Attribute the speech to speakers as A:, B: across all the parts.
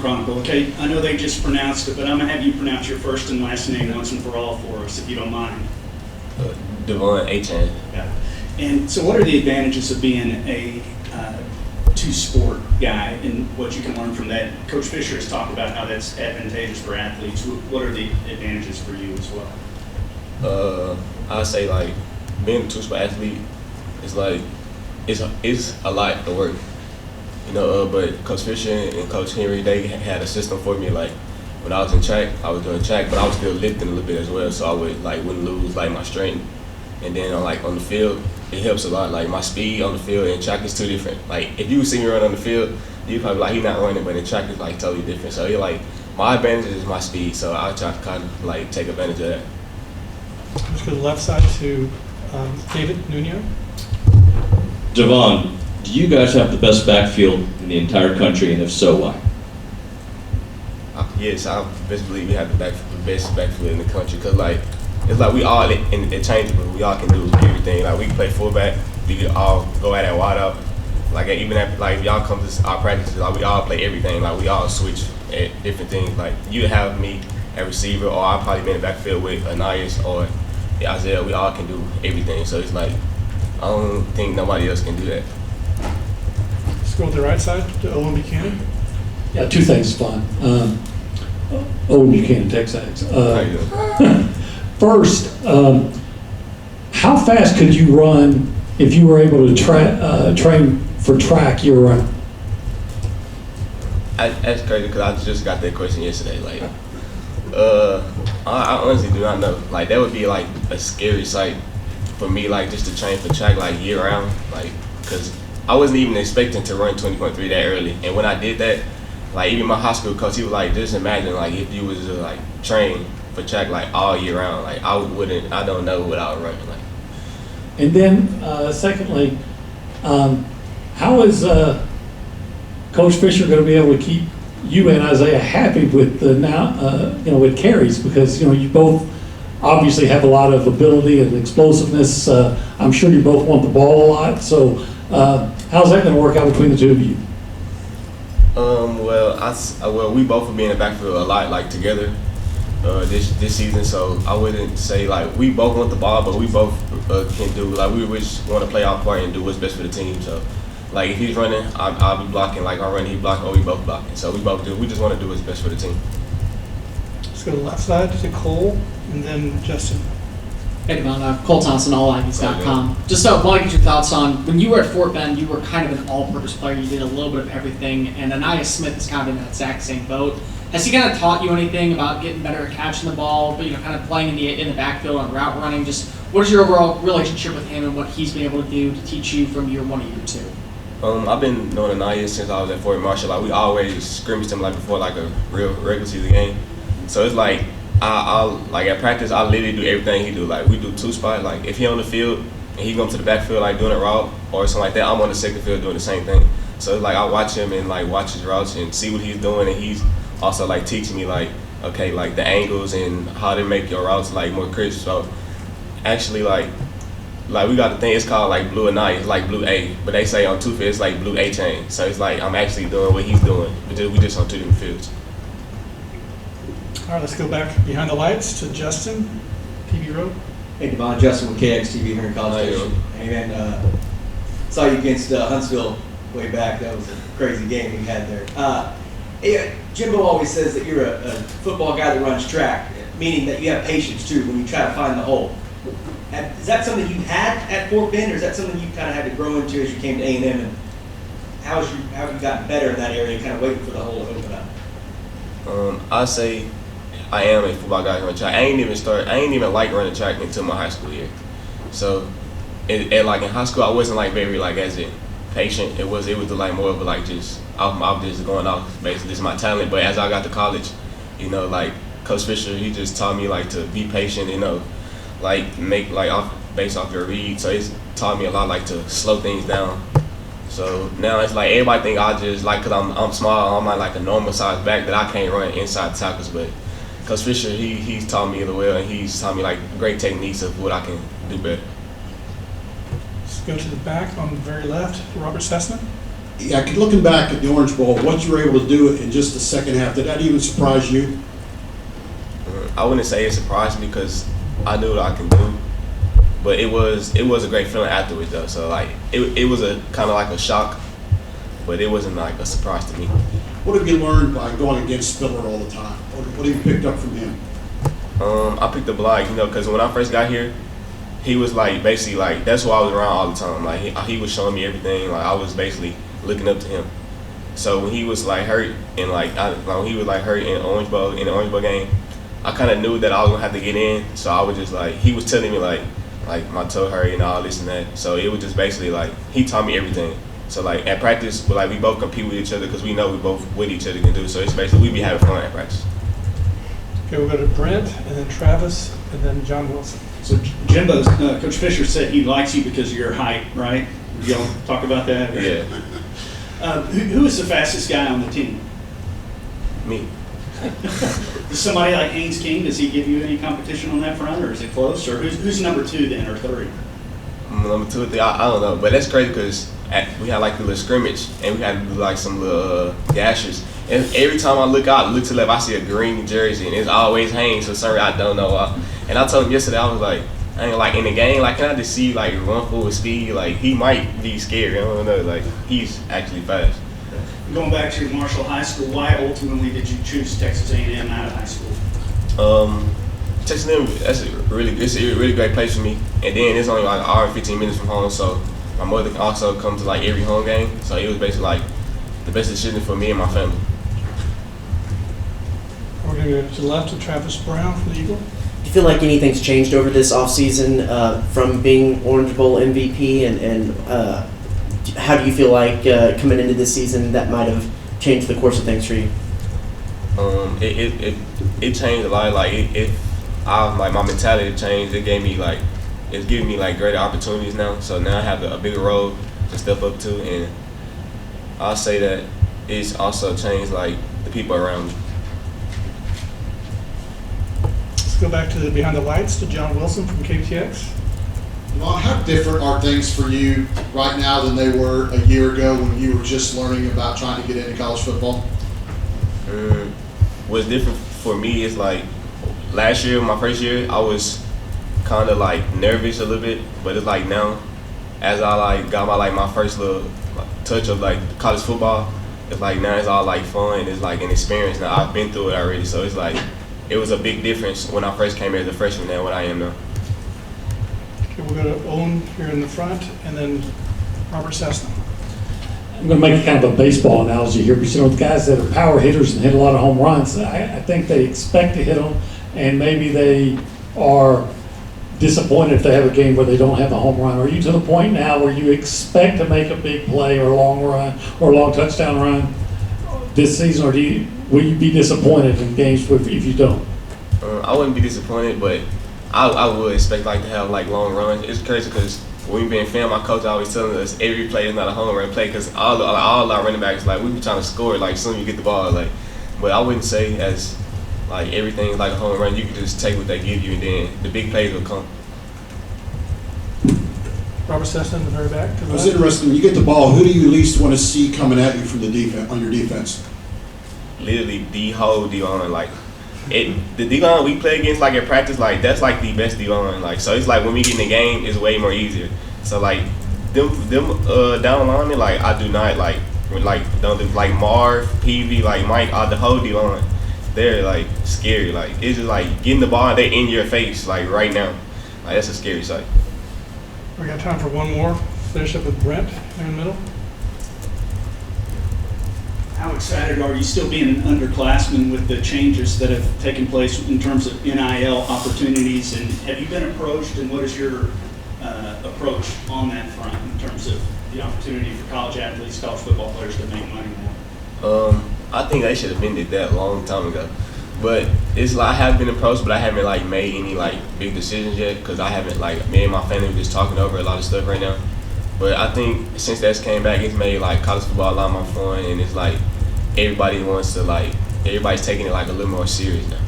A: Chronicle. Okay, I know they just pronounced it, but I'm gonna have you pronounce your first and last name once and for all for us, if you don't mind.
B: Devone Achane.
A: Yeah. And so, what are the advantages of being a two-sport guy, and what you can learn from that? Coach Fisher has talked about how that's advantageous for athletes. What are the advantages for you as well?
B: I say like being a two-sport athlete is like it's a lot of work. But Coach Fisher and Coach Henry, they had a system for me. Like when I was in track, I was doing track, but I was still lifting a little bit as well, so I wouldn't lose like my strength. And then on the field, it helps a lot. Like my speed on the field and track is too different. Like if you see me run on the field, you probably like he's not running, but in track is like totally different. So my advantage is my speed, so I try to kind of like take advantage of that.
C: Let's go to the left side to David Nuno.
D: Devone, do you guys have the best backfield in the entire country, and if so, why?
B: Yes, I best believe we have the best backfield in the country, because it's like we all interchangeable. We all can do everything. Like we can play fullback, we can all go at that wide up. Like even if y'all come to our practices, like we all play everything. Like we all switch at different things. Like you have me at receiver, or I'll probably be in the backfield with Anais or Isaiah. We all can do everything. So it's like I don't think nobody else can do that.
C: Let's go to the right side to Owen Buchanan.
E: Yeah, two things is fine. Owen Buchanan, Texas.
B: How you doing?
E: First, how fast could you run if you were able to train for track year round?
B: That's crazy, because I just got that question yesterday. Like, I honestly do not know. Like, that would be like a scary sight for me, like just to train for track like year round. Like, because I wasn't even expecting to run 20.3 that early, and when I did that, like even my high school coach, he was like, just imagine like if you was to like train for track like all year round, like I don't know what I would run like.
E: And then secondly, how is Coach Fisher going to be able to keep you and Isaiah happy with the with carries, because you both obviously have a lot of ability and explosiveness. I'm sure you both want the ball a lot. So how's that going to work out between the two of you?
B: Well, we both will be in the backfield a lot, like together this season. So I wouldn't say like we both want the ball, but we both can do like we just want to play our part and do what's best for the team. So like if he's running, I'll be blocking. Like I'm running, he's blocking, or we both blocking. So we just want to do what's best for the team.
C: Let's go to the left side to Cole, and then Justin.
F: Hey, Devon, Cole Thompson, AllAggies.com. Just want to get your thoughts on, when you were at Fort Bend, you were kind of an all-purpose player. You did a little bit of everything, and Anais Smith is kind of in that exact same boat. Has he kind of taught you anything about getting better at catching the ball, but kind of playing in the backfield on route running? Just what is your overall relationship with him and what he's been able to do to teach you from year one to year two?
B: I've been knowing Anais since I was at Fort Marshall. Like we always scrimmaged him like before like a real regular season game. So it's like I'll like at practice I literally do everything he do. Like we do two spot. Like if he on the field and he going to the backfield like doing a route or something like that, I'm on the second field doing the same thing. So it's like I watch him and like watch his routes and see what he's doing, and he's also like teaching me like okay like the angles and how to make your routes like more crisp. So actually like we got the thing, it's called like Blue Anais, it's like Blue A, but they say on two fields it's like Blue Achane. So it's like I'm actually doing what he's doing, but we just on two different fields.
C: All right, let's go back behind the lights to Justin, TV Road.
G: Hey, Devon, Justin with KXTV here in College Station. Hey, man, saw you against Huntsville way back. That was a crazy game you had there. Jimbo always says that you're a football guy that runs track, meaning that you have patience, too, when you try to find the hole. Is that something you had at Fort Bend, or is that something you kind of had to grow into as you came to A&M? And how have you gotten better in that area, kind of waiting for the hole to open up?
B: I say I am a football guy who runs track. I ain't even like running track until my high school year. So, like in high school, I wasn't like very like as in patient. It was like more of a, like just I'm just going off basically this is my talent. But as I got to college, like Coach Fisher, he just taught me like to be patient. Like make like based off your read. So he's taught me a lot like to slow things down. So now it's like everybody think I just like because I'm small, I'm like a normal size back that I can't run inside tackles, but Coach Fisher he's taught me the well, and he's taught me like great techniques of what I can do better.
C: Let's go to the back on the very left, Robert Sessman.
H: Yeah, looking back at the Orange Bowl, what you were able to do in just the second half, did that even surprise you?
B: I wouldn't say it surprised me because I knew what I can do, but it was a great feeling afterwards though. So like it was a kind of like a shock, but it wasn't like a surprise to me.
H: What have you learned by going against Spiller all the time? What have you picked up from him?
B: I picked up like, because when I first got here, he was like basically like that's who I was around all the time. Like he was showing me everything. Like I was basically looking up to him. So when he was like hurt and when he was like hurt in the Orange Bowl game, I kind of knew that I was gonna have to get in. So I was just like, he was telling me like my toe hurt and all this and that. So it was just basically like he taught me everything. So like at practice, we both compete with each other because we know we both what each other can do. So it's basically we be having fun at practice.
C: Okay, we'll go to Brent, and then Travis, and then John Wilson.
A: So Jimbo, Coach Fisher said he likes you because of your height, right? Did y'all talk about that?
B: Yeah.
A: Who is the fastest guy on the team?
B: Me.
A: Does somebody like Haynes King, does he give you any competition on that front, or is it close? Or who's number 2 then, or 3?
B: Number 2 or 3, I don't know. But that's crazy because we had like a little scrimmage and we had to do like some little gashes. And every time I look out, look to the left, I see a green jersey and it's always Haynes. So sorry, I don't know why. And I told him yesterday, I was like, I ain't like in the game, like can I just see you like run full speed? Like he might be scary. I don't know. Like he's actually fast.
A: Going back to Marshall High School, why ultimately did you choose Texas A&M out of high school?
B: Texas A&M, it's a really great place for me. And then it's only like an hour and 15 minutes from home, so my mother also comes to like every home game. So it was basically like the best decision for me and my family.
C: We're going to go to the left of Travis Brown from the Eagle.
I: Do you feel like anything's changed over this offseason from being Orange Bowl MVP, and how do you feel like coming into this season that might have changed the course of things for you?
B: It changed a lot. Like my mentality changed. It's giving me like greater opportunities now. So now I have a bigger role to step up to, and I'll say that it's also changed like the people around me.
C: Let's go back to behind the lights to John Wilson from KTX.
H: Well, how different are things for you right now than they were a year ago when you were just learning about trying to get into college football?
B: What's different for me is like last year, my first year, I was kind of like nervous a little bit, but it's like now, as I like got my first little touch of like college football, it's like now it's all like fun. It's like an experience now. I've been through it already, so it's like it was a big difference when I first came here as a freshman than what I am now.
C: Okay, we'll go to Owen here in the front, and then Robert Cessna.
E: I'm going to make kind of a baseball analogy here, but the guys that are power hitters and hit a lot of home runs, I think they expect to hit them, and maybe they are disappointed if they have a game where they don't have a home run. Are you to the point now where you expect to make a big play or a long run or a long touchdown run this season, or will you be disappointed in games if you don't?
B: I wouldn't be disappointed, but I would expect like to have like long runs. It's crazy because when we been film, my coach always telling us every play is not a home run play because all our running backs like we be trying to score like as soon as you get the ball like. But I wouldn't say as like everything is like a home run. You can just take what they give you and then the big plays will come.
C: Robert Cessna in the very back.
H: It was interesting. When you get the ball, who do you least want to see coming at you from the defense on your defense?
B: Literally the whole D-line, like the D-line we play against like at practice, like that's like the best D-line. Like so it's like when we get in the game it's way more easier. So like them down linemen, like I do not like like Marv, PV, like Mike, the whole D-line, they're like scary. Like it's just like getting the ball, they're in your face like right now. Like that's a scary sight.
C: We got time for one more. Finish up with Brent in the middle.
A: How excited are you still being an underclassman with the changes that have taken place in terms of NIL opportunities? And have you been approached, and what is your approach on that front in terms of the opportunity for college athletes, college football players to make money now?
B: I think they should have been did that a long time ago. But it's like I have been approached, but I haven't like made any like big decisions yet because I haven't like me and my family are just talking over a lot of stuff right now. But I think since that's came back, it's made like college football a lot more fun, and it's like everybody's taking it like a little more serious now.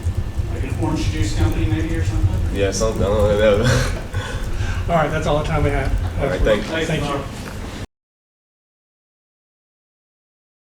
A: Like an orange juice company maybe or something?
B: Yeah, something. I don't know.
C: All right, that's all the time we have.
B: All right, thank you.
C: Thank you.